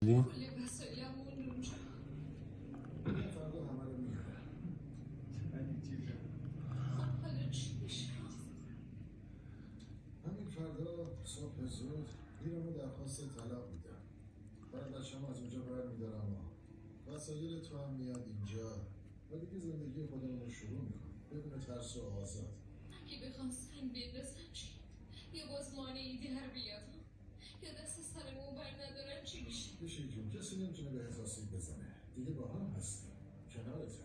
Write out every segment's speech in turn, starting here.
کل وسایلم موند اونجا. فردا همه رو میارم. خب حالا چی میشه؟ همین فردا صبح زود میرم و درخواست طلاق میدم. بعد بچه‌م از اونجا برمیدارم و وسایل تو هم میاد اینجا و دیگه زندگی خودمون رو شروع میکنم بدون ترس و آزاد. اگه بخوام سنگ بندازن چی؟ یا باز مانعی در بیاد یا دست سرمون بر ندارن چی میشه؟ بشین جون کسی نمیتونه به آسیب بزنه. دیگه با هم هستیم، کنارتم،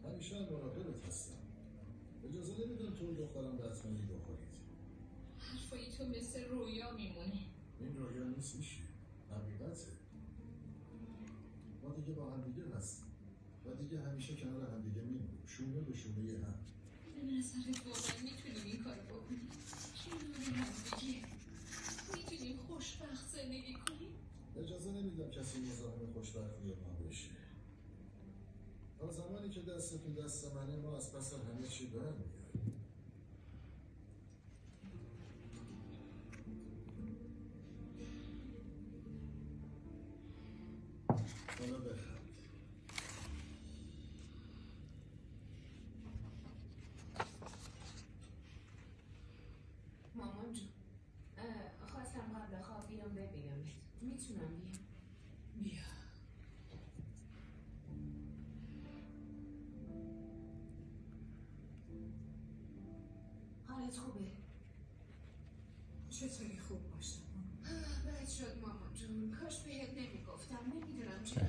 همیشه هم مراقبت هستم. اجازه نمیدم تو و دخترم بتمنی بخورید. حرفای تو مثل رویا میمونه. این رویا نیست، میشه حقیقته. ما دیگه با هم دیگه هستیم و دیگه همیشه کنار هم دیگه میمونیم، شونه به شونه هم. به نظرت واقعا میتونیم این کار بکنیم؟ کنار هم دیگه میتونیم خوشبخت زندگی کنیم؟ اجازه نمیدم کسی مزاحم خوشبختی ما بشه. تا زمانی که دستتون دست منه ما از پس همه چی برمیاریم. حالا بخند. مامان جون خواستم قبل خواب بیام ببینمت. میتونم بیام؟ بیا. حالت خوبه؟ چطوری خوب باشم؟ بد شد مامان جون. کاش بهت نمیگفتم. نمیدونم چرا